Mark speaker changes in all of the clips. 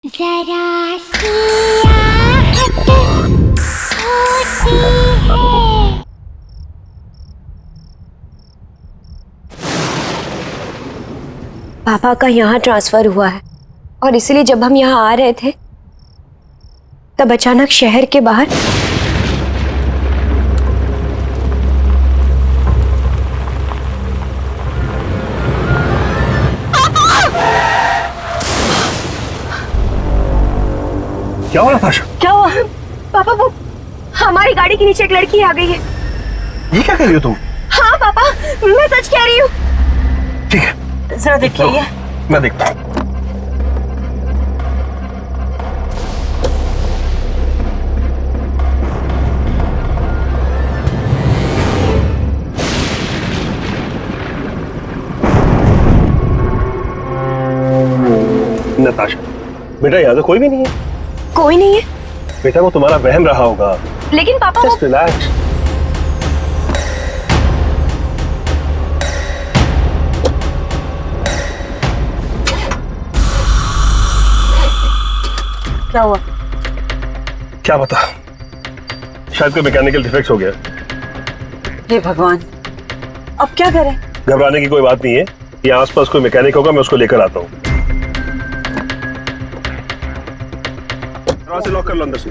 Speaker 1: जरा सी आहट होती है।
Speaker 2: पापा का यहाँ ट्रांसफर हुआ है और इसीलिए जब हम यहाँ आ रहे थे तब अचानक शहर के बाहर
Speaker 3: क्या हुआ नताशा?
Speaker 2: क्या हुआ? पापा वो हमारी गाड़ी के नीचे एक लड़की आ गई है।
Speaker 3: ये क्या कर रही हो तुम?
Speaker 2: हाँ पापा, मैं सच कह रही हूँ।
Speaker 3: ठीक है,
Speaker 2: जरा देखिए ये।
Speaker 3: मैं देखता हूँ। नताशा बेटा, यहाँ तो कोई भी नहीं है।
Speaker 2: कोई नहीं है?
Speaker 3: बेटा वो तुम्हारा वहम रहा होगा।
Speaker 2: लेकिन पापा वो
Speaker 3: जस्ट रिलैक्स।
Speaker 2: क्या हुआ?
Speaker 3: क्या पता, शायद कोई मैकेनिकल डिफेक्ट हो गया।
Speaker 4: हे भगवान, अब क्या करें?
Speaker 3: घबराने की कोई बात नहीं है, यहाँ आसपास कोई मैकेनिक होगा, मैं उसको लेकर आता हूँ। दरवाजा लॉक कर लो अंदर से।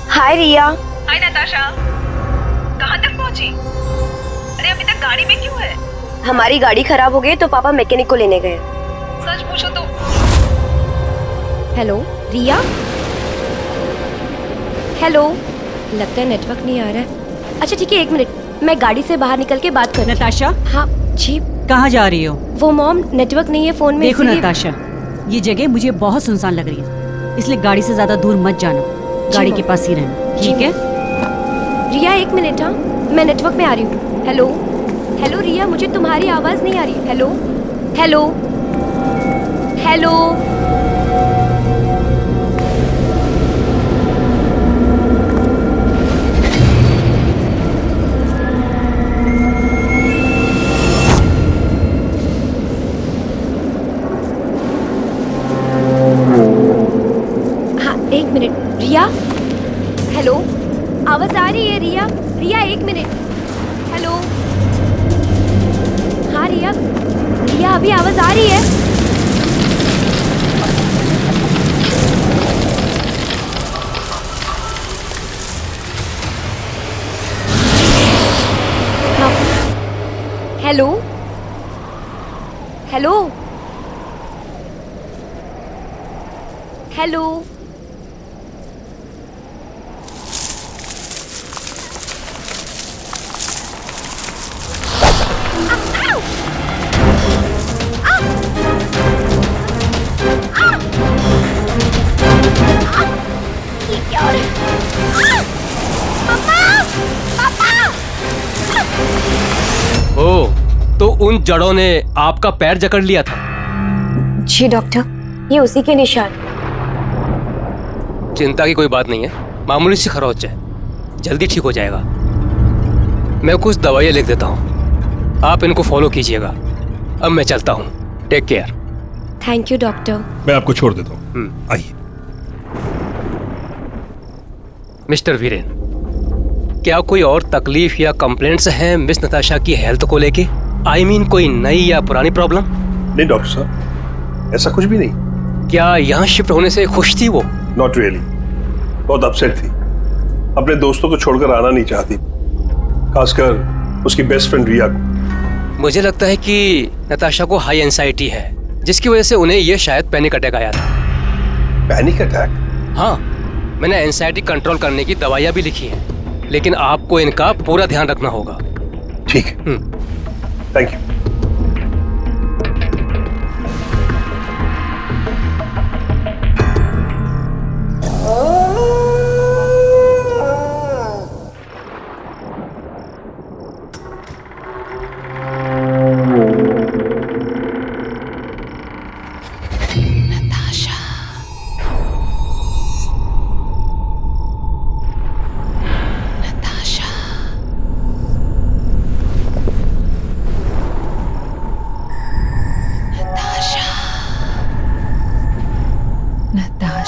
Speaker 2: हाय रिया।
Speaker 5: हाय नताशा, कहाँ तक पहुँची? अरे अभी तक गाड़ी में क्यों है?
Speaker 2: हमारी गाड़ी खराब हो गई तो पापा मैकेनिक को लेने गए।
Speaker 5: सच पूछो तो
Speaker 2: हेलो रिया। हेलो, लगता है नेटवर्क नहीं आ रहा है। अच्छा ठीक है, 1 मिनट, मैं गाड़ी से बाहर निकल के बात कर।
Speaker 4: नताशा,
Speaker 2: हाँ जी।
Speaker 4: कहाँ जा रही हो?
Speaker 2: वो मॉम, नेटवर्क नहीं है फोन में।
Speaker 4: देखो
Speaker 2: इसीलिए-
Speaker 4: नताशा, ये जगह मुझे बहुत सुनसान लग रही है, इसलिए गाड़ी से ज्यादा दूर मत जाना, गाड़ी के पास ही रहना, ठीक है?
Speaker 2: रिया 1 मिनट, हाँ मैं नेटवर्क में आ रही हूँ। हेलो हेलो रिया, मुझे तुम्हारी आवाज नहीं आ रही। Hello hello hello. हाँ 1 मिनट रिया। हेलो, आवाज आ रही है रिया? रिया 1 मिनट। हेलो, हाँ रिया, रिया अभी आवाज आ रही है? हाँ। Hello hello hello. ये क्या हो रहा है? पापा! पापा!
Speaker 6: ओ, तो उन जड़ों ने आपका पैर जकड़ लिया था?
Speaker 2: जी डॉक्टर, ये उसी के निशान।
Speaker 6: चिंता की कोई बात नहीं है, मामूली सी खरोच है, जल्दी ठीक हो जाएगा। मैं कुछ दवाइयाँ लिख देता हूँ, आप इनको फॉलो कीजिएगा। अब मैं चलता हूँ, take care.
Speaker 2: Thank you doctor.
Speaker 3: मैं आपको छोड़ देता हूँ, आइए।
Speaker 6: मिस्टर वीरेन, क्या कोई और तकलीफ या कंप्लेंट्स हैं मिस नताशा की हेल्थ को लेके? आई मीन कोई नई या पुरानी प्रॉब्लम?
Speaker 3: नहीं डॉक्टर साहब, ऐसा कुछ भी नहीं।
Speaker 6: क्या यहाँ शिफ्ट होने से खुश थी वो?
Speaker 3: नॉट रियली, बहुत अपसेट थी। अपने दोस्तों को छोड़कर आना नहीं चाहती, खासकर उसकी बेस्ट फ्रेंड रिया को।
Speaker 6: मुझे लगता है कि नताशा को हाई एंजाइटी है, जिसकी वजह से उन्हें ये शायद पैनिक अटैक आया था।
Speaker 3: Panic attack?
Speaker 6: हाँ, मैंने एंजाइटी कंट्रोल करने की दवाइयाँ भी लिखी हैं, लेकिन आपको इनका पूरा ध्यान रखना होगा।
Speaker 3: ठीक है, थैंक यू।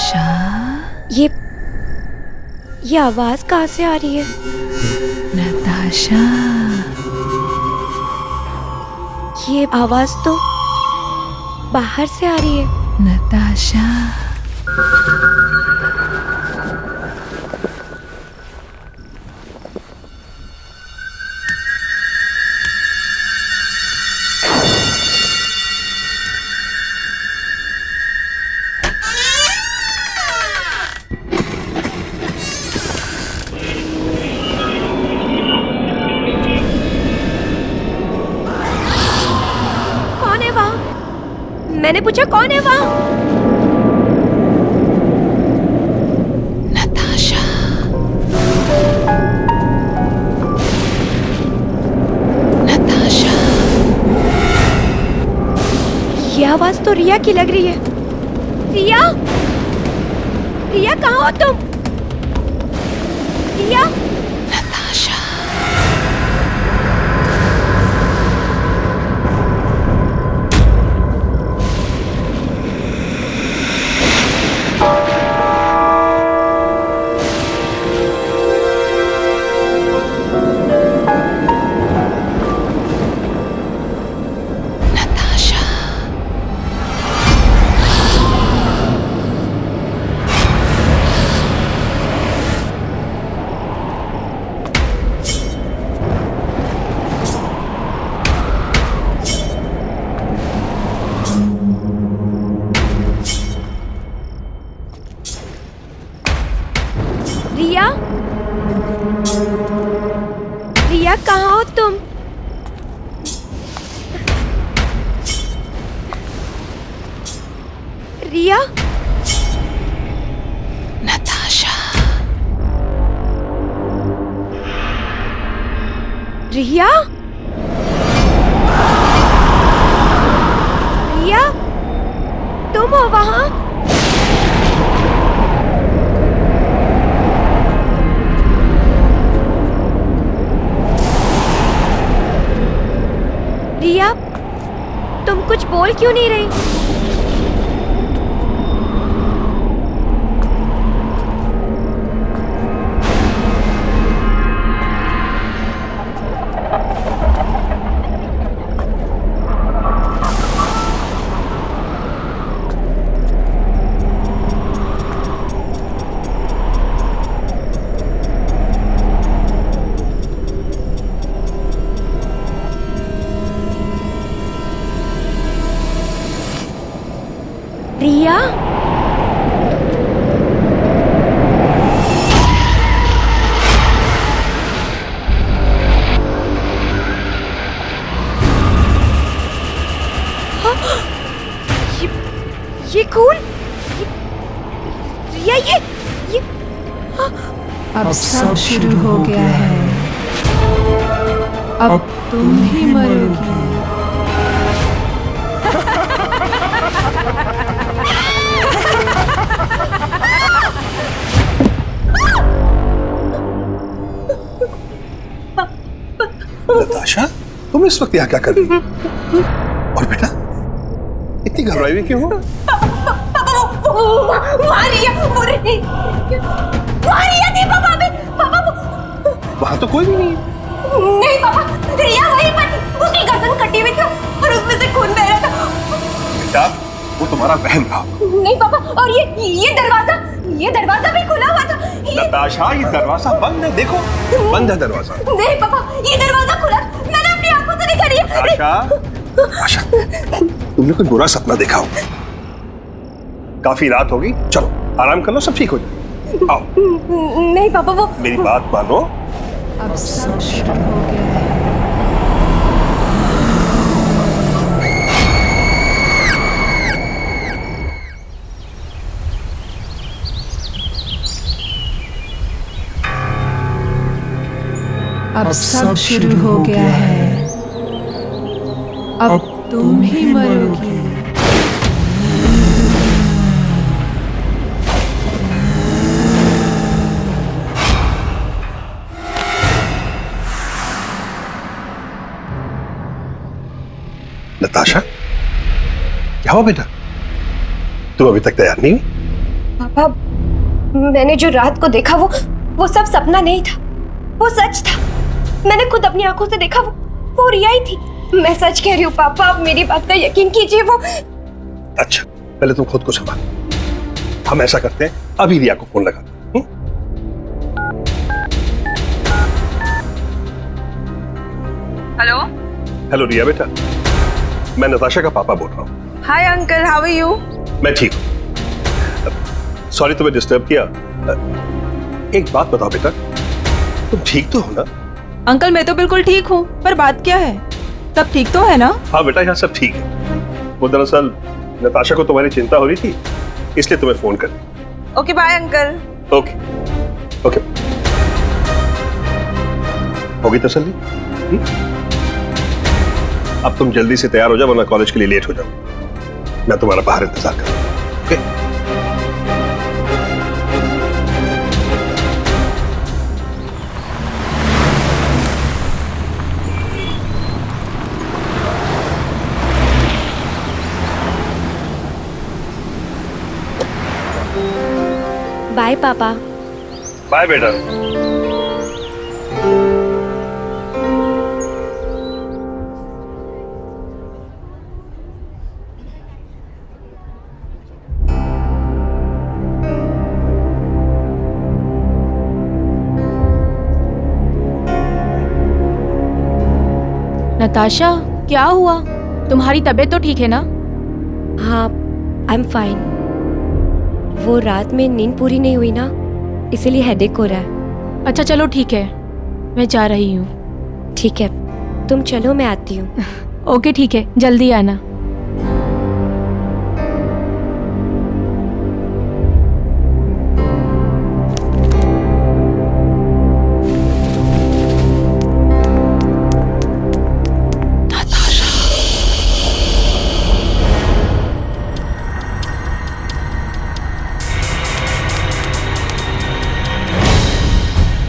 Speaker 7: नताशा,
Speaker 2: ये आवाज कहाँ से आ रही है?
Speaker 7: नताशा,
Speaker 2: ये आवाज तो बाहर से आ रही है।
Speaker 7: नताशा।
Speaker 2: कौन है वहाँ? मैंने पूछा कौन है वहाँ?
Speaker 7: नताशा, नताशा,
Speaker 2: ये आवाज तो रिया की लग रही है। रिया, रिया कहाँ हो तुम? रिया,
Speaker 7: नताशा, नताशा,
Speaker 2: रिया, रिया कहाँ हो तुम? रिया,
Speaker 7: नताशा,
Speaker 2: रिया, रिया, तुम हो वहाँ? रिया, तुम कुछ बोल क्यों नहीं रही? रिया, ये खून, रिया, ये
Speaker 7: अब सब शुरू हो गया है। अब तुम ही मरोगी।
Speaker 3: नताशा, तुम इस वक्त यहाँ क्या कर रही हो? और बेटा, इतनी घबराई हुई क्यों हो? वहां तो कोई भी नहीं है।
Speaker 2: नहीं पापा, रिया वहीं पर थी, उसकी गर्दन कटी हुई थी और उसमें से खून बह रहा था।
Speaker 3: बेटा, वो तुम्हारा वहम था।
Speaker 2: नहीं पापा, और ये दरवाजा भी खुला हुआ था।
Speaker 3: नताशा, ये दरवाजा बंद है, देखो बंद है दरवाजा।
Speaker 2: नहीं पापा, ये दरवाजा खुला, मैंने अपनी आंखों से देखा। रिया,
Speaker 3: नताशा, तुमने कोई बुरा सपना देखा हो। काफी रात होगी, चलो आराम कर लो, सब ठीक हो जाए। आओ।
Speaker 2: नहीं पापा, वो
Speaker 3: मेरी बात मानो।
Speaker 7: अब सब शुरू हो गया है। अब सब शुरू हो गया है। अब तुम ही मरोगी।
Speaker 3: नताशा, क्या हुआ बेटा? तुम अभी तक तैयार नहीं हुई?
Speaker 2: पापा, मैंने जो रात को देखा वो सब सपना नहीं था, वो सच था। मैंने खुद अपनी आंखों से देखा, वो रिया ही थी। मैं सच कह रही हूँ पापा, आप मेरी बात का यकीन कीजिए। वो
Speaker 3: अच्छा, पहले तुम खुद को संभाल। हम ऐसा करते हैं, अभी रिया को फोन लगाते हैं।
Speaker 5: हेलो।
Speaker 3: हेलो रिया बेटा, मैं नताशा का पापा बोल रहा हूँ।
Speaker 5: Hi uncle, how are you?
Speaker 3: मैं ठीक हूँ। सॉरी तुम्हें डिस्टर्ब किया। एक बात बताओ बेटा, तुम ठीक तो हो ना?
Speaker 7: अंकल मैं तो बिल्कुल ठीक हूँ, पर बात क्या है? सब ठीक तो है ना?
Speaker 3: हाँ बेटा, यहाँ सब ठीक है। वो दरअसल नताशा को तुम्हारी चिंता हो रही थी, इसलिए तुम्हें फोन कर।
Speaker 5: Okay bye uncle.
Speaker 3: Okay okay, होगी तसल्ली? अब तुम जल्दी से तैयार हो जाओ, वरना कॉलेज के लिए लेट हो जाओ। मैं तुम्हारा बाहर इंतजार कर रहा हूं। ओके?
Speaker 2: बाय पापा।
Speaker 3: बाय बेटा।
Speaker 7: नताशा, क्या हुआ? तुम्हारी तबीयत तो ठीक है ना?
Speaker 2: हाँ, आई एम फाइन। वो रात में नींद पूरी नहीं हुई ना, इसीलिए हेडेक हो रहा है।
Speaker 7: अच्छा चलो ठीक है, मैं जा रही हूँ।
Speaker 2: ठीक है, तुम चलो, मैं आती हूँ।
Speaker 7: ओके ठीक है, जल्दी आना।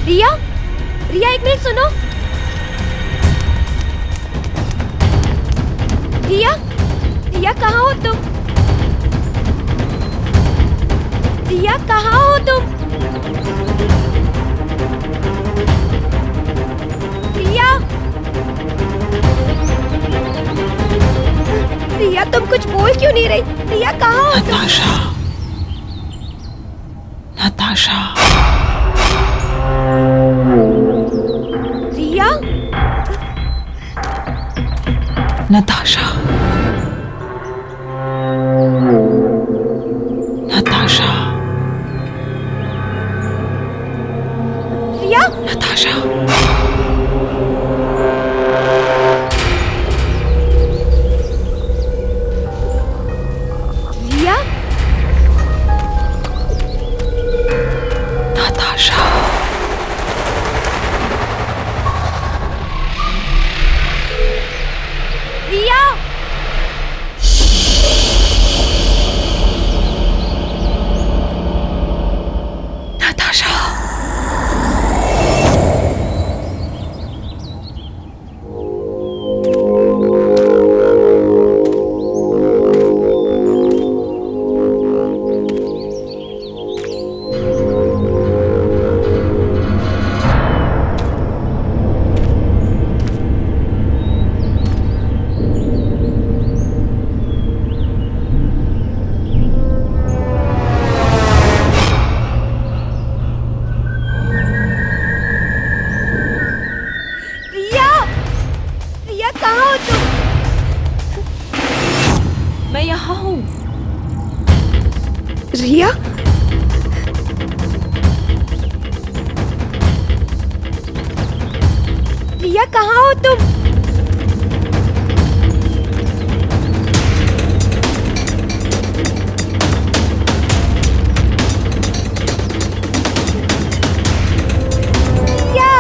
Speaker 2: रिया, रिया एक मिनट सुनो। रिया, रिया कहाँ हो तुम? रिया कहाँ हो तुम? रिया, रिया तुम कुछ बोल क्यों नहीं रही? रिया कहाँ हो तुम?
Speaker 7: नताशा, नताशा।
Speaker 2: रिया,
Speaker 7: नताशा, नताशा,
Speaker 2: रिया,
Speaker 7: नताशा।
Speaker 2: रिया,
Speaker 7: नताशा।
Speaker 2: रिया।
Speaker 7: नताशा।
Speaker 2: रिया, रिया कहाँ हो तुम?
Speaker 7: मैं यहाँ हूँ।
Speaker 2: रिया, रिया कहाँ हो तुम? रिया,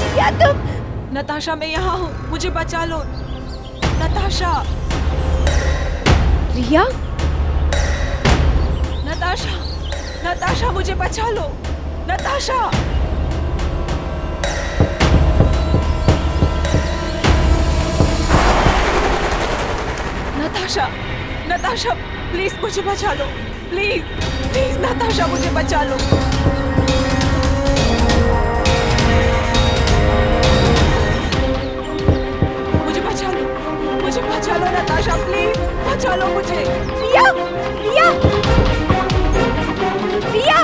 Speaker 2: रिया तुम?
Speaker 7: नताशा मैं यहाँ हूँ, मुझे बचा लो। नताशा,
Speaker 2: रिया,
Speaker 7: नताशा, नताशा मुझे बचा लो। नताशा। नताशा, नताशा प्लीज मुझे बचा लो, प्लीज प्लीज नताशा मुझे बचा लो। मुझे बचा लो नताशा, प्लीज बचा लो मुझे।
Speaker 2: रिया, रिया, रिया।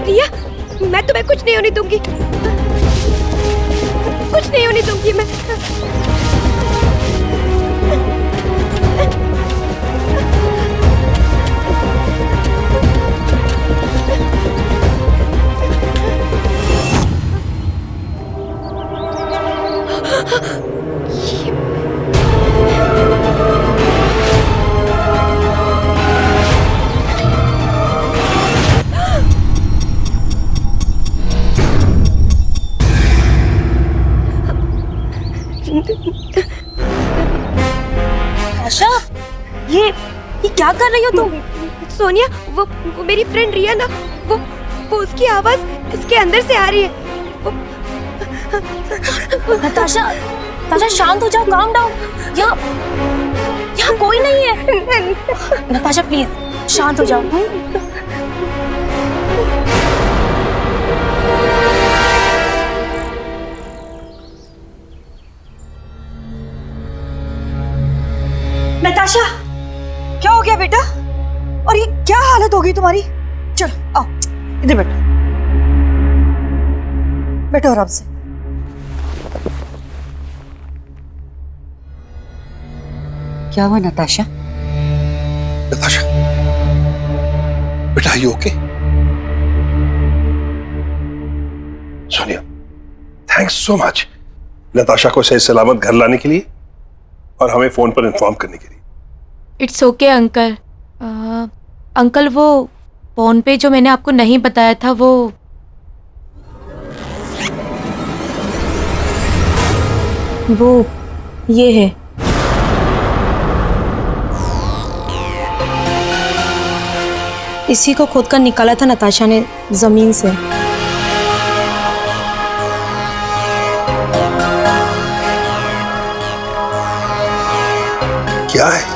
Speaker 2: रिया, मैं तुम्हें कुछ नहीं होने दूंगी, कुछ नहीं होने दूंगी मैं।
Speaker 8: आशा, ये क्या कर रही हो तुम?
Speaker 2: सोनिया, वो मेरी फ्रेंड रिया ना, वो उसकी आवाज इसके अंदर से आ रही है।
Speaker 8: नताशा, नताशा शांत हो जाओ, काम डाउन। यहाँ कोई नहीं है। नताशा प्लीज शांत हो जाओ।
Speaker 9: नताशा, क्या हो गया बेटा? और ये क्या हालत हो गई तुम्हारी? चलो आओ, इधर बैठो, बैठो आराम से। क्या हुआ नताशा?
Speaker 3: नताशा, बेटा, you okay? Sonia, thanks so much Natasha को सही सलामत घर लाने के लिए और हमें फोन पर इन्फॉर्म करने के लिए।
Speaker 7: It's okay uncle. अंकल, वो फोन पे जो मैंने आपको नहीं बताया था, वो ये है। इसी को खोद कर निकाला था नताशा ने जमीन से।
Speaker 3: क्या है?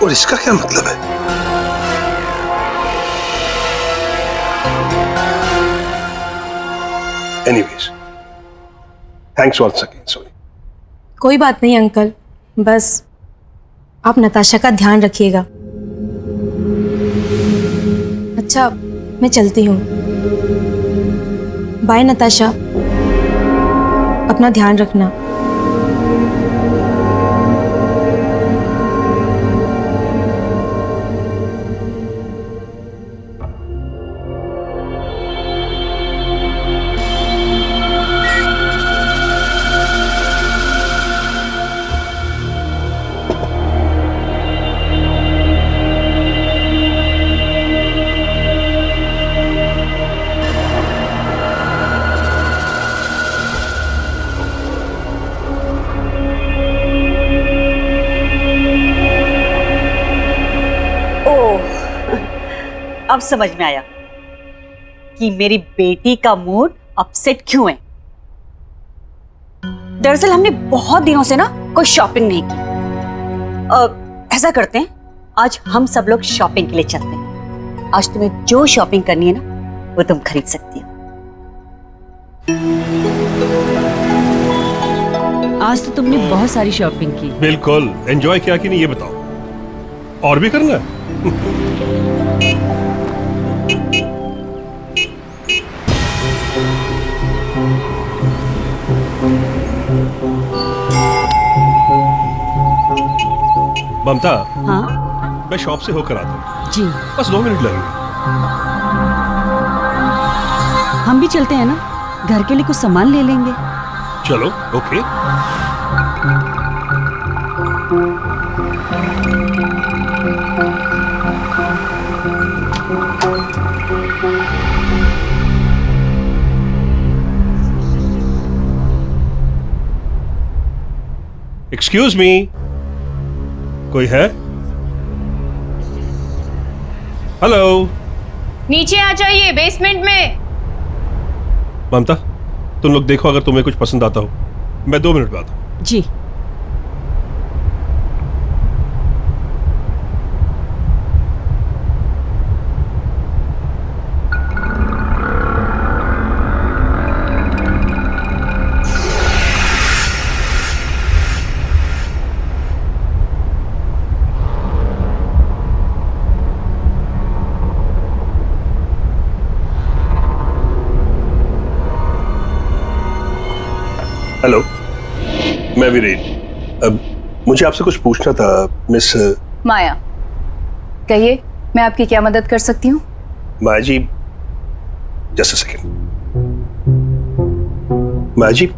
Speaker 3: और इसका क्या मतलब है? Anyways, thanks once again Soni.
Speaker 7: कोई बात नहीं अंकल, बस आप नताशा का ध्यान रखिएगा। अच्छा, मैं चलती हूँ। बाय नताशा, अपना ध्यान रखना।
Speaker 9: अब समझ में आया कि मेरी बेटी का मूड अपसेट क्यों है। दरअसल हमने बहुत दिनों से ना कोई शॉपिंग नहीं की। ऐसा करते हैं, आज हम सब लोग शॉपिंग के लिए चलते हैं। आज तुम्हें जो शॉपिंग करनी है ना, वो तुम खरीद सकती हो।
Speaker 4: आज तो तुमने बहुत सारी शॉपिंग की।
Speaker 3: बिल्कुल। एंजॉय किया कि नहीं ये बताओ, और भी करना है? ममता,
Speaker 4: हाँ
Speaker 3: मैं शॉप से होकर आता हूँ।
Speaker 4: जी,
Speaker 3: बस 2 मिनट लगेंगे।
Speaker 4: हम भी चलते हैं ना, घर के लिए कुछ सामान ले लेंगे।
Speaker 3: चलो, ओके। एक्सक्यूज मी, कोई है? हेलो।
Speaker 7: नीचे आ जाइए, बेसमेंट में।
Speaker 3: ममता, तुम लोग देखो, अगर तुम्हें कुछ पसंद आता हो मैं 2 मिनट में आता हूं।
Speaker 4: जी।
Speaker 3: हेलो, मैं वीरेन। अब मुझे आपसे कुछ पूछना था मिस
Speaker 10: माया। कहिए, मैं आपकी क्या मदद कर सकती हूँ?
Speaker 3: माया जी, जस्ट अ सेकंड। माया जी,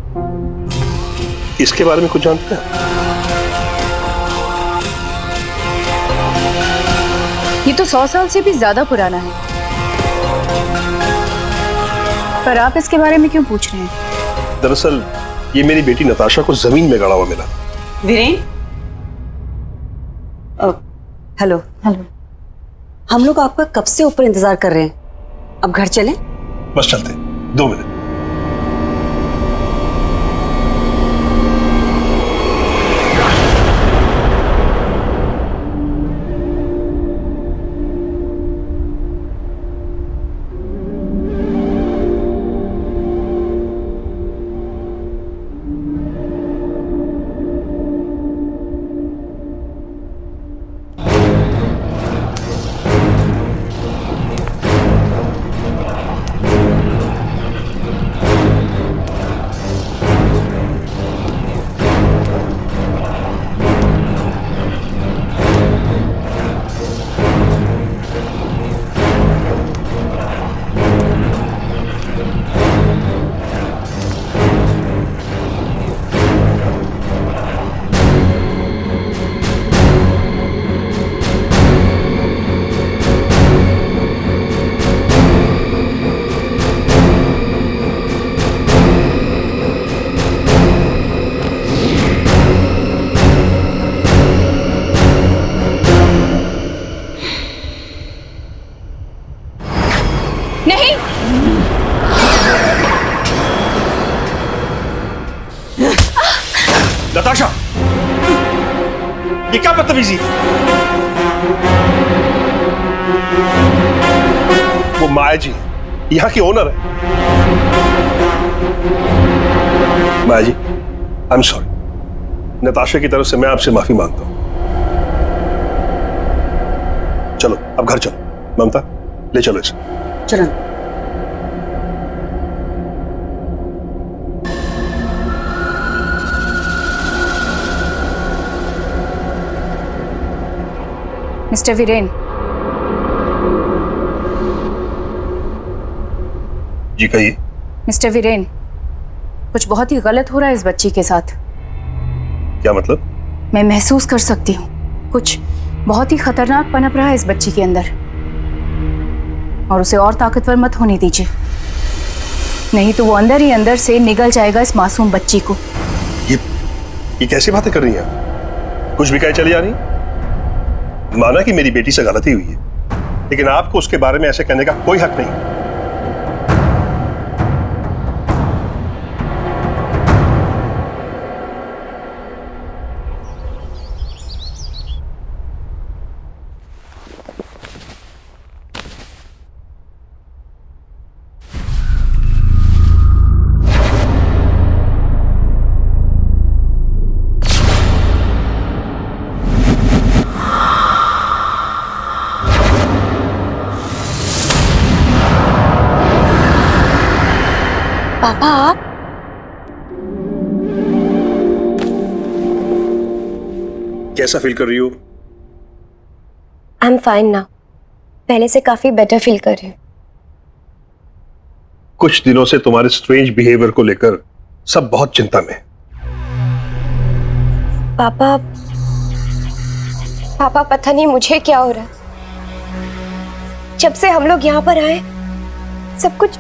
Speaker 3: इसके बारे में कुछ जानते हैं?
Speaker 10: ये तो 100 साल से भी ज्यादा पुराना है, पर आप इसके बारे में क्यों पूछ रहे हैं?
Speaker 3: दरअसल ये मेरी बेटी नताशा को जमीन में गड़ा हुआ मिला।
Speaker 9: वीरेन, हेलो।
Speaker 10: हेलो।
Speaker 9: हम लोग आपका कब से ऊपर इंतजार कर रहे हैं, अब घर चलें?
Speaker 3: बस चलते हैं, 2 मिनट।
Speaker 10: नहीं,
Speaker 3: नताशा, ये क्या बदतमीजी? वो माया जी यहाँ की ओनर है। माया जी, आई एम सॉरी। नताशा की तरफ से मैं आपसे माफी मांगता हूं। चलो अब घर चलो। ममता, ले चलो इसे।
Speaker 9: चलो।
Speaker 10: मिस्टर वीरेन,
Speaker 3: जी कहिए।
Speaker 10: मिस्टर वीरेन, कुछ बहुत ही गलत हो रहा है इस बच्ची के साथ।
Speaker 3: क्या मतलब?
Speaker 10: मैं महसूस कर सकती हूँ कुछ बहुत ही खतरनाक पनप रहा है इस बच्ची के अंदर, और उसे और ताकतवर मत होने दीजिए, नहीं तो वो अंदर ही अंदर से निगल जाएगा इस मासूम बच्ची को।
Speaker 3: ये कैसी बातें कर रही हैं? कुछ भी कहे चली जा रही? माना कि मेरी बेटी से गलती हुई है, लेकिन आपको उसके बारे में ऐसे कहने का कोई हक नहीं।
Speaker 8: पापा, आप
Speaker 3: कैसा फील कर रही हो?
Speaker 2: आई एम फाइन नाउ, पहले से काफी बेटर फील कर रही हूँ।
Speaker 3: कुछ दिनों से तुम्हारे स्ट्रेंज बिहेवियर को लेकर सब बहुत चिंता में हैं।
Speaker 2: पापा पता नहीं मुझे क्या हो रहा है। जब से हम लोग यहाँ पर आए सब कुछ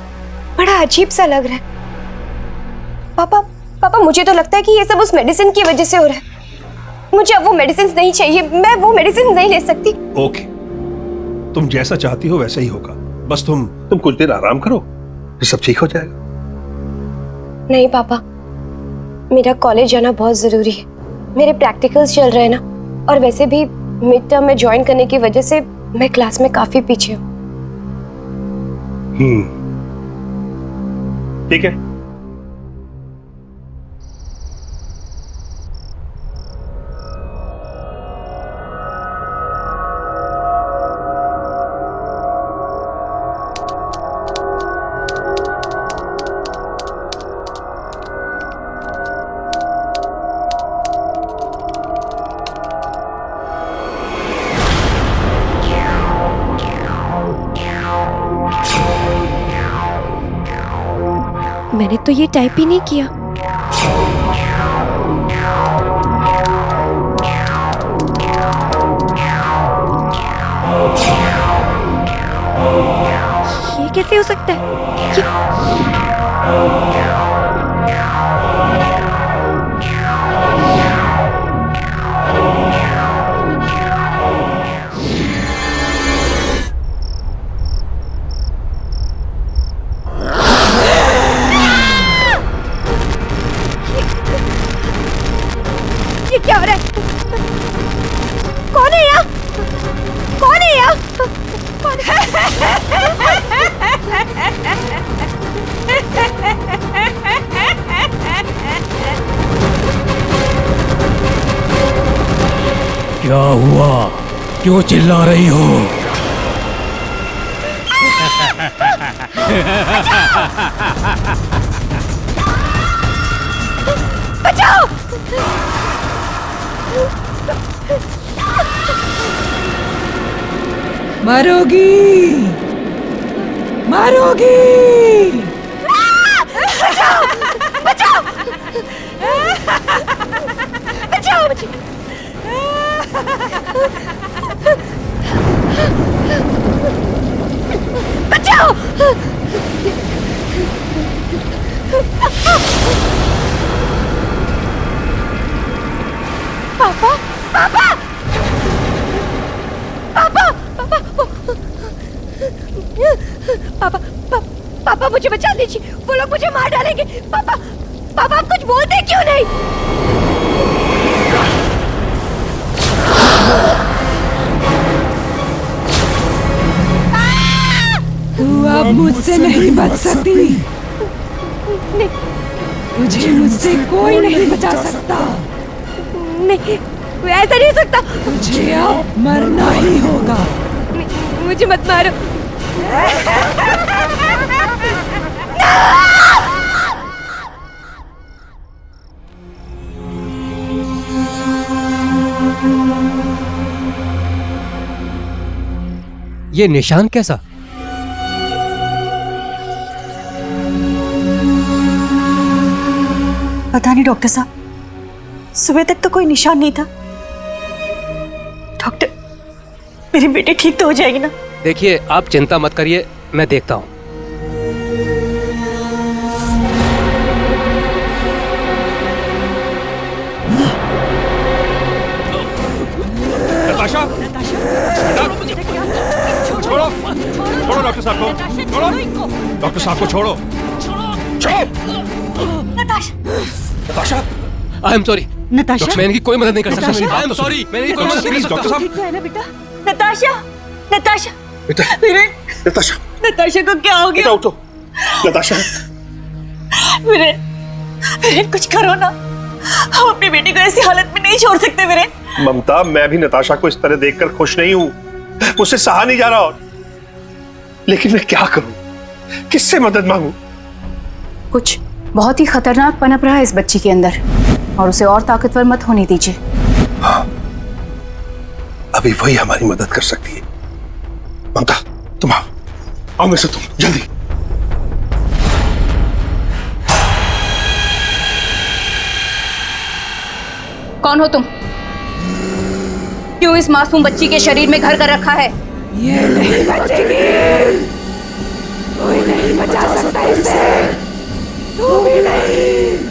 Speaker 2: बड़ा अजीब सा लग रहा है। पापा मुझे तो लगता है कि ये सब उस मेडिसिन की वजह से हो रहा है। मुझे अब वो मेडिसिन नहीं चाहिए, मैं वो मेडिसिन नहीं ले सकती।
Speaker 3: ओके, तुम जैसा चाहती हो वैसा ही होगा। बस तुम कुछ देर आराम करो, फिर सब ठीक हो जाएगा।
Speaker 2: नहीं पापा, मेरा कॉलेज जाना बहुत जरूरी है। मेरे प्रैक्टिकल्स चल रहे हैं ना, और वैसे भी मिड टर्म में ज्वाइन करने की वजह से मैं क्लास में काफी पीछे हूँ।
Speaker 3: ठीक है,
Speaker 2: मैंने तो ये टाइप ही नहीं किया। ये कैसे हो सकता है? ये क्या हो रहा है? कौन है यहाँ? कौन है यहाँ? कौन
Speaker 6: क्या हुआ? क्यों चिल्ला रही हो?
Speaker 2: बचाओ!
Speaker 11: मरोगी, मरोगी।
Speaker 2: बचाओ! बचाओ! बचाओ मुझे! बचाओ! पापा! पापा! पापा! पापा! पापा मुझे बचा लीजिए, वो लोग मुझे मार डालेंगे। पापा! पापा आप कुछ बोलते क्यों नहीं?
Speaker 11: तू अब मुझसे नहीं बच सकती। तुझे मुझसे कोई नहीं बचा सकता।
Speaker 2: नहीं, ऐसा नहीं हो सकता।
Speaker 11: तुझे अब मरना ही होगा।
Speaker 2: मुझे मत मारो।
Speaker 6: ये निशान कैसा?
Speaker 9: पता नहीं डॉक्टर साहब, सुबह तक तो कोई निशान नहीं था। डॉक्टर, मेरी बेटी ठीक तो हो जाएगी ना?
Speaker 6: देखिए, आप चिंता मत करिए, मैं देखता हूँ।
Speaker 3: नताशा! छोड़ो! छोड़ो डॉक्टर साहब को! छोड़ो! डॉक्टर साहब को छोड़ो! Natasha!
Speaker 6: I am sorry.
Speaker 11: Natasha,
Speaker 6: मैं इनकी कोई मदद नहीं कर सकता। आई एम सॉरी, मैं इनकी कोई मदद नहीं कर सकता।
Speaker 3: डॉक्टर साहब!
Speaker 11: ठीक तो है ना बेटा?
Speaker 9: नताशा, नताशा,
Speaker 3: बेटा,
Speaker 9: वीरेन,
Speaker 3: नताशा!
Speaker 9: नताशा को क्या हो
Speaker 3: बेटा
Speaker 9: गया?
Speaker 3: उठो! नताशा!
Speaker 9: वीरेन, वीरेन कुछ करो ना, हम अपनी बेटी को ऐसी हालत में नहीं छोड़ सकते वीरेन।
Speaker 3: ममता, मैं भी नताशा को इस तरह देखकर खुश नहीं हूं। मुझसे सहा नहीं जा रहा, और लेकिन मैं क्या करूं? किससे मदद मांगूं?
Speaker 10: कुछ बहुत ही खतरनाक पनप रहा है इस बच्ची के अंदर, और उसे और ताकतवर मत होने दीजिए।
Speaker 3: हाँ, अभी वही हमारी मदद कर सकती है। ममता, तुम आओ में से, तुम जल्दी।
Speaker 10: कौन हो तुम? क्यों इस मासूम बच्ची के शरीर में घर कर रखा है?
Speaker 11: ये नहीं बचेगी, कोई नहीं बचा सकता इसे, तू भी नहीं।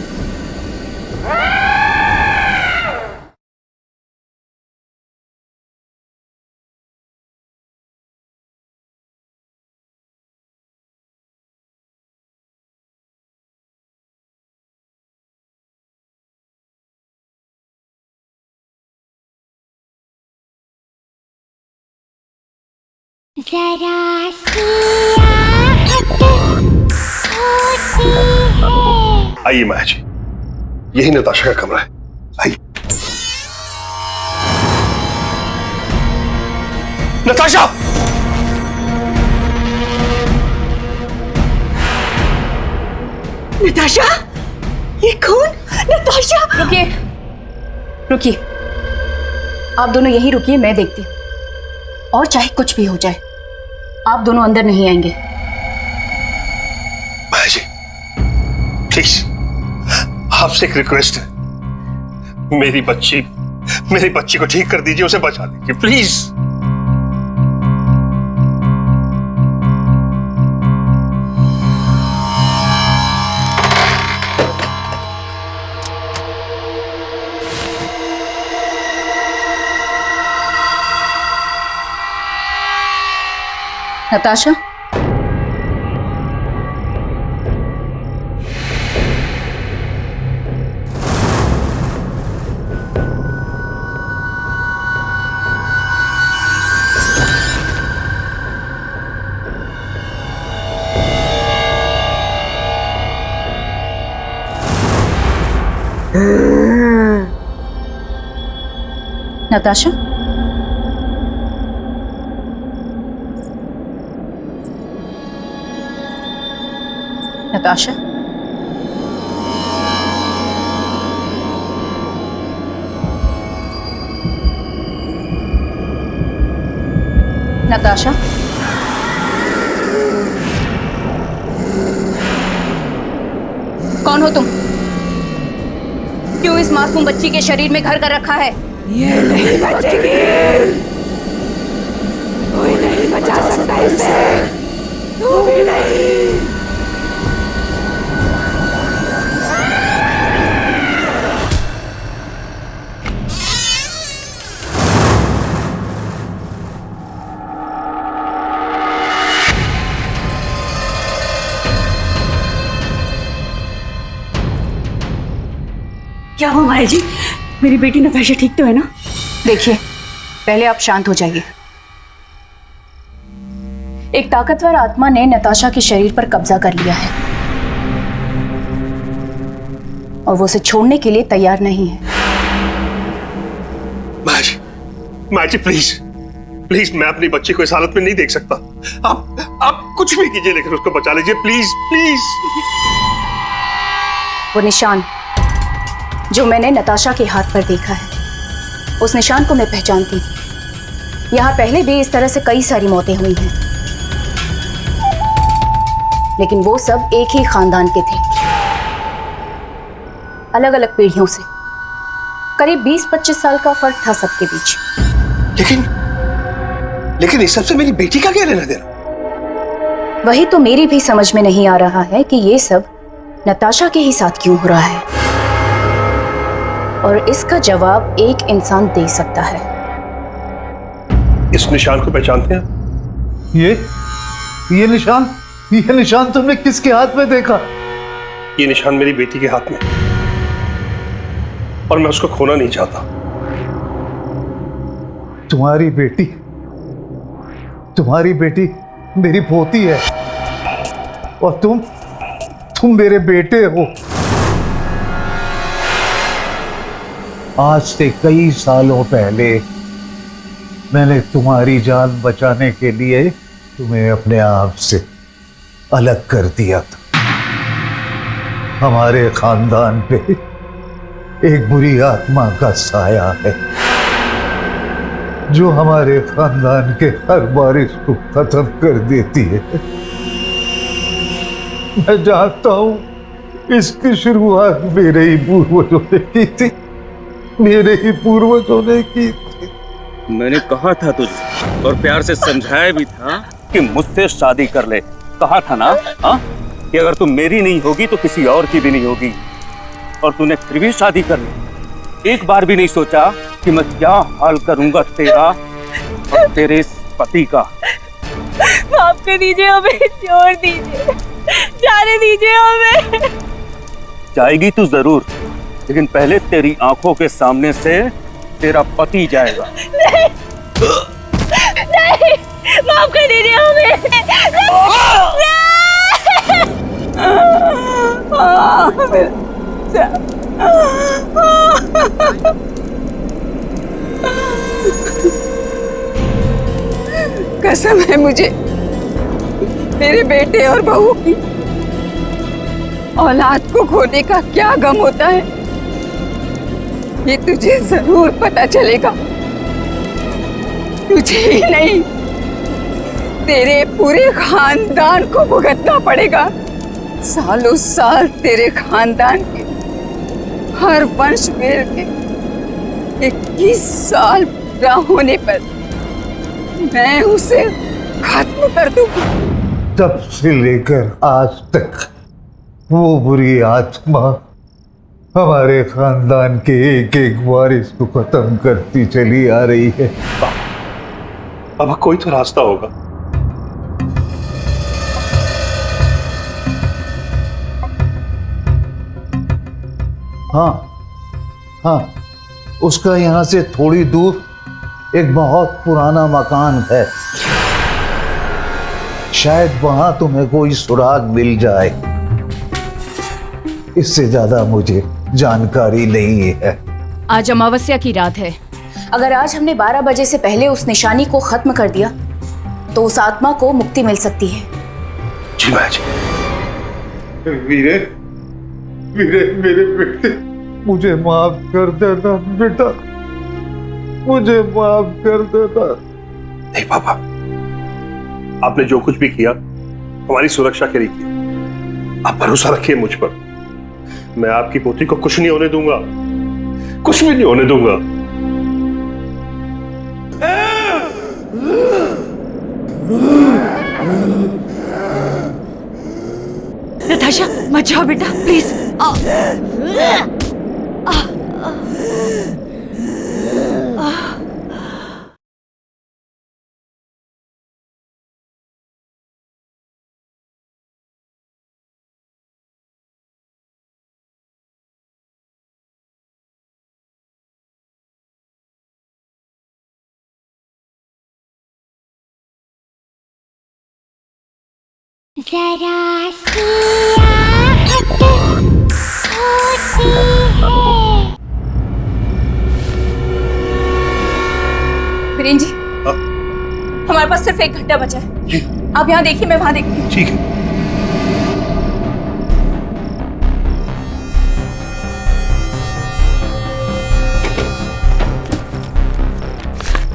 Speaker 1: जरा सी आहट होती है।
Speaker 3: आइए माया जी, यही नताशा का कमरा है, आइए। नताशा!
Speaker 9: नताशा, ये कौन? नताशा!
Speaker 10: रुकिए, रुकिए, आप दोनों यहीं रुकिए, मैं देखती हूँ। और चाहे कुछ भी हो जाए, आप दोनों अंदर नहीं आएंगे।
Speaker 3: माया जी, प्लीज, आपसे एक रिक्वेस्ट है, मेरी बच्ची को ठीक कर दीजिए, उसे बचा लीजिए, प्लीज।
Speaker 10: नताशा, नताशा, नताशा, नताशा, कौन हो तुम? क्यों इस मासूम बच्ची के शरीर में घर कर रखा है?
Speaker 11: ये नहीं बचेगी, कोई नहीं बचा सकता इसे, तू भी नहीं।
Speaker 9: क्या हुआ माया जी? मेरी बेटी नताशा ठीक तो है ना?
Speaker 10: देखिए, पहले आप शांत हो जाइए। एक ताकतवर आत्मा ने नताशा के शरीर पर कब्जा कर लिया है और वो उसे छोड़ने के लिए तैयार नहीं है।
Speaker 3: माया जी प्लीज, प्लीज, मैं अपनी बच्ची को इस हालत में नहीं देख सकता। आप कुछ भी कीजिए, लेकिन उसको बचा लीजिए, प्लीज प्लीज।
Speaker 10: वो निशान जो मैंने नताशा के हाथ पर देखा है, उस निशान को मैं पहचानती हूँ। यहाँ पहले भी इस तरह से कई सारी मौतें हुई हैं, लेकिन वो सब एक ही खानदान के थे, अलग अलग पीढ़ियों से। करीब 20-25 साल का फर्क था सबके बीच।
Speaker 3: लेकिन इस सब से मेरी बेटी का क्या लेना देना?
Speaker 10: वही तो मेरी भी समझ में नहीं आ रहा है कि ये सब नताशा के ही साथ क्यों हो रहा है, और इसका जवाब एक इंसान दे सकता है।
Speaker 3: इस निशान को पहचानते हैं?
Speaker 12: ये निशान तुमने किसके हाथ में देखा?
Speaker 3: ये निशान मेरी बेटी के हाथ में, और मैं उसको खोना नहीं चाहता।
Speaker 12: तुम्हारी बेटी मेरी पोती है, और तुम मेरे बेटे हो। आज से कई सालों पहले मैंने तुम्हारी जान बचाने के लिए तुम्हें अपने आप से अलग कर दिया था। हमारे खानदान पे एक बुरी आत्मा का साया है जो हमारे खानदान के हर बारिश को खत्म कर देती है। मैं जानता हूं इसकी शुरुआत मेरे ही पूर्वजों ने की थी,
Speaker 13: मैंने कहा था तुझे और प्यार से समझाया भी था कि मुझसे शादी कर ले। कहा था ना हाँ कि अगर तू मेरी नहीं होगी तो किसी और की भी नहीं होगी, और तूने फिर भी शादी कर ली। एक बार भी नहीं सोचा कि मैं क्या हाल करूंगा तेरा और तेरे इस पति का।
Speaker 8: माफ कर दीजिए हमें, छोड़ दीजिए, जाने दीजिए हमें।
Speaker 13: जाएगी तू जरूर, लेकिन पहले तेरी आंखों के सामने से तेरा पति जाएगा।
Speaker 8: नहीं, नहीं, माफ कर दीजिए हमें।
Speaker 11: कसम है मुझे मेरे बेटे और बहू की। औलाद को खोने का क्या गम होता है ये तुझे जरूर पता चलेगा। तुझे ही नहीं, तेरे पूरे खानदान को भुगतना पड़ेगा। सालों साल तेरे खानदान के हर वंश वेल के 21 साल पूरा होने पर मैं उसे खत्म कर दूंगी।
Speaker 12: तब से लेकर आज तक वो बुरी आत्मा हमारे खानदान के एक एक वारिस को खत्म करती चली आ रही है।
Speaker 3: अब कोई तो रास्ता होगा।
Speaker 12: हाँ, उसका यहाँ से थोड़ी दूर एक बहुत पुराना मकान है। शायद वहां तुम्हें कोई सुराग मिल जाए। इससे ज्यादा मुझे जानकारी नहीं है।
Speaker 10: आज अमावस्या की रात है। अगर आज हमने 12 बजे से पहले उस निशानी को खत्म कर दिया तो उस आत्मा को मुक्ति मिल सकती है।
Speaker 3: जी माँ जी।
Speaker 12: वीरे, वीरे मेरे बेटे, मुझे माफ कर देना बेटा, मुझे माफ कर देना।
Speaker 3: नहीं पापा, आपने जो कुछ भी किया हमारी सुरक्षा के लिए किया। आप भरोसा रखिए मुझ पर। मैं आपकी पोती को कुछ नहीं होने दूंगा, कुछ भी नहीं होने दूंगा।
Speaker 4: नताशा मत जाओ बेटा, प्लीज।
Speaker 1: जरा सी आहट होती है।
Speaker 10: वीरेन जी, हमारे पास सिर्फ 1 घंटा बचा है। आप यहाँ देखिए, मैं वहां देखती हूँ।
Speaker 3: ठीक है।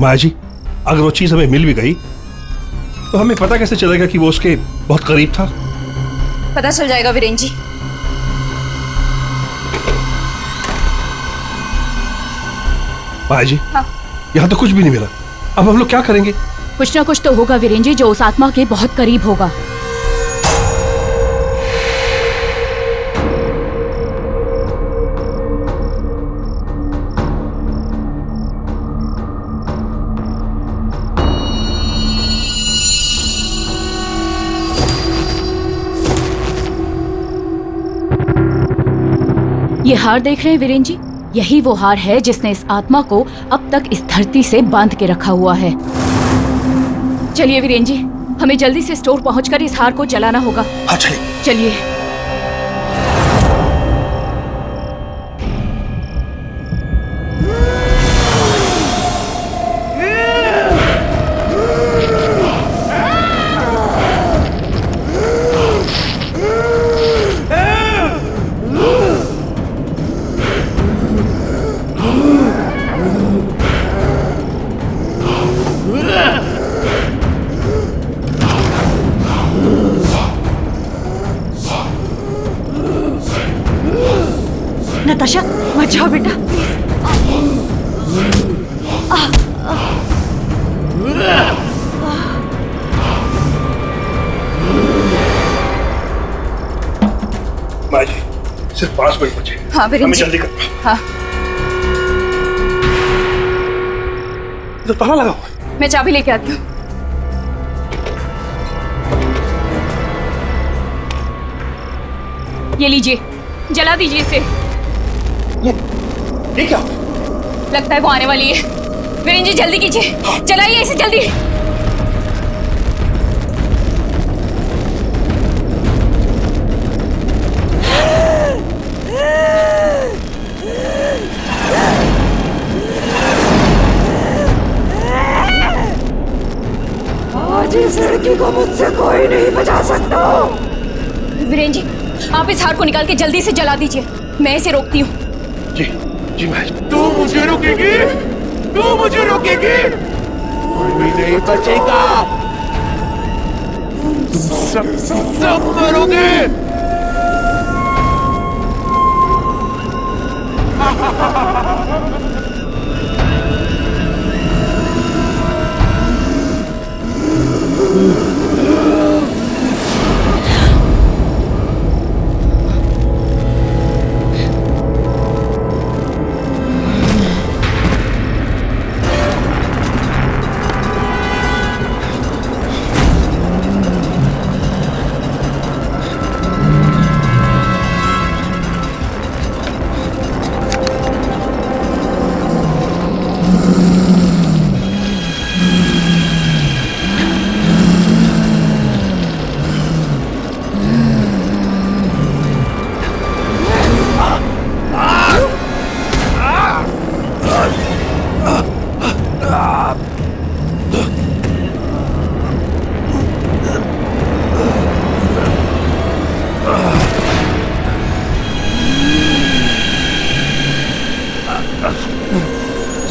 Speaker 3: माया जी, अगर वो चीज हमें मिल भी गई तो हमें पता कैसे चलेगा कि वो उसके बहुत करीब था?
Speaker 10: पता चल जाएगा वीरेन जी।
Speaker 3: माया जी,
Speaker 10: हाँ।
Speaker 3: यहाँ तो कुछ भी नहीं मिला। अब हम लोग क्या करेंगे?
Speaker 10: कुछ ना कुछ तो होगा वीरेन जी, जो उस आत्मा के बहुत करीब होगा। ये हार देख रहे हैं वीरेन जी, यही वो हार है जिसने इस आत्मा को अब तक इस धरती से बांध के रखा हुआ है। चलिए वीरेन जी, हमें जल्दी से स्टोर पहुंचकर इस हार को जलाना होगा।
Speaker 3: हाँ चलिए।
Speaker 10: चलिए।
Speaker 4: नताशा मत जाओ बेटा, प्लीज।
Speaker 3: सिर्फ 5 मिनट बचे।
Speaker 11: हाँ वीरेंद्र
Speaker 3: हमें
Speaker 11: जी।
Speaker 3: जल्दी करना।
Speaker 11: हाँ
Speaker 3: तो ताला लगा हुआ है।
Speaker 11: मैं चाबी लेके आती हूँ। ये लीजिए, जला दीजिए इसे।
Speaker 3: ये क्या?
Speaker 11: लगता है वो आने वाली है। वीरेंद्र जी जल्दी कीजिए, जलाइए इसे जल्दी।
Speaker 2: आज इस लड़की को मुझसे कोई नहीं बचा सकता।
Speaker 11: वीरेंद्र जी, आप इस हार को निकाल के जल्दी से जला दीजिए, मैं इसे रोकती हूँ।
Speaker 3: जी जी मैं।
Speaker 14: तू मुझे रोकेगी? तू मुझे रोकेगी? कोई भी नहीं बचेगा। तुम सब करोगे।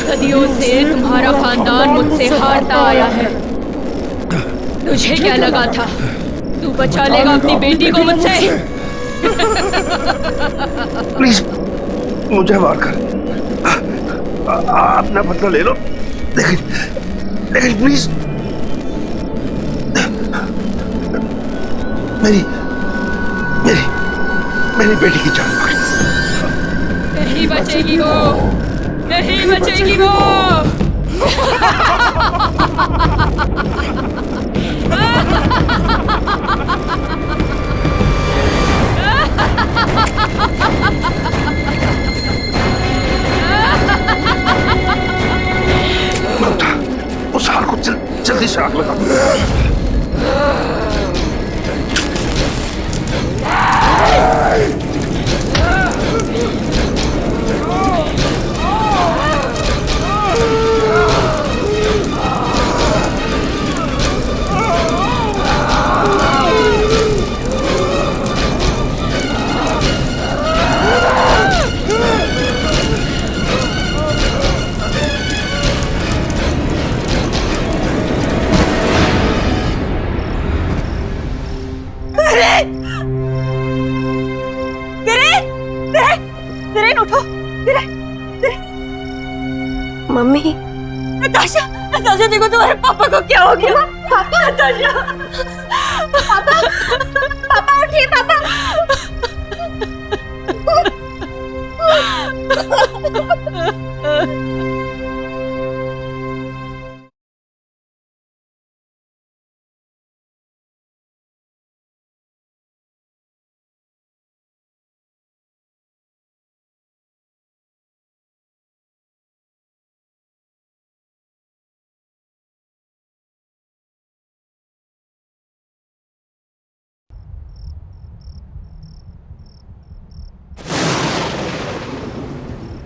Speaker 11: सदियों से तुम्हारा खानदान मुझसे हारता आया है। तुझे क्या लगा था तू बचा लेगा अपनी बेटी को मुझसे?
Speaker 3: प्लीज मुझे मार कर अपना बदला ले लो। लेकिन प्लीज मेरी मेरी मेरी बेटी की जान मार।
Speaker 11: नहीं बचेगी वो, नहीं बचेगी वो।
Speaker 3: उस हार को जल्दी से आग लगा।
Speaker 11: वीरेन उठो।
Speaker 2: मम्मी।
Speaker 11: नताशा, नताशा देखो तुम्हारे पापा को क्या हो गया। पापा, नताशा। पापा, पापा उठिए पापा।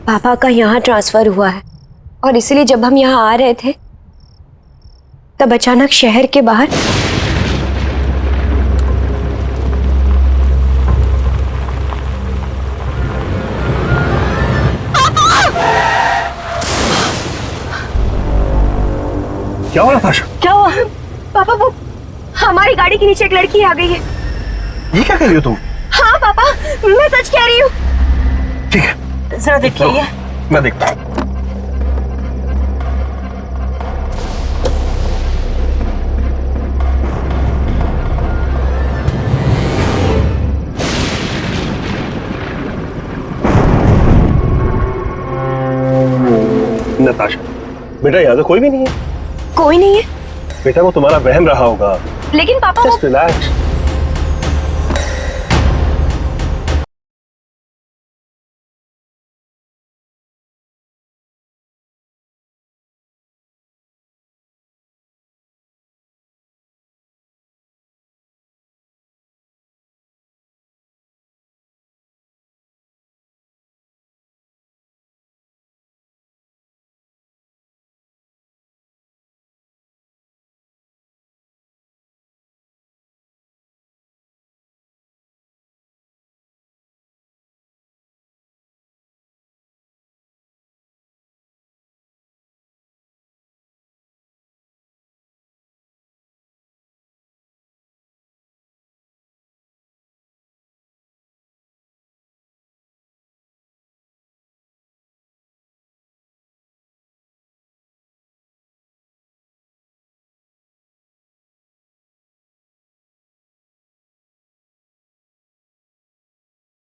Speaker 2: पापा का यहाँ ट्रांसफर हुआ है और इसलिए जब हम यहाँ आ रहे थे तब अचानक शहर के बाहर
Speaker 3: क्या हुआ नताशा?
Speaker 2: क्या हुआ? पापा वो हमारी गाड़ी के नीचे एक लड़की आ गई है।
Speaker 3: ये क्या कह रही हो तुम?
Speaker 2: हाँ पापा, मैं सच कह रही हूँ।
Speaker 3: ठीक है
Speaker 9: जरा देखिए ये।
Speaker 3: मैं देखता हूँ। नताशा, बेटा यहाँ तो कोई भी नहीं है।
Speaker 2: कोई नहीं है?
Speaker 3: बेटा वो तुम्हारा वहम रहा होगा।
Speaker 2: लेकिन पापा
Speaker 3: जस्ट रिलैक्स।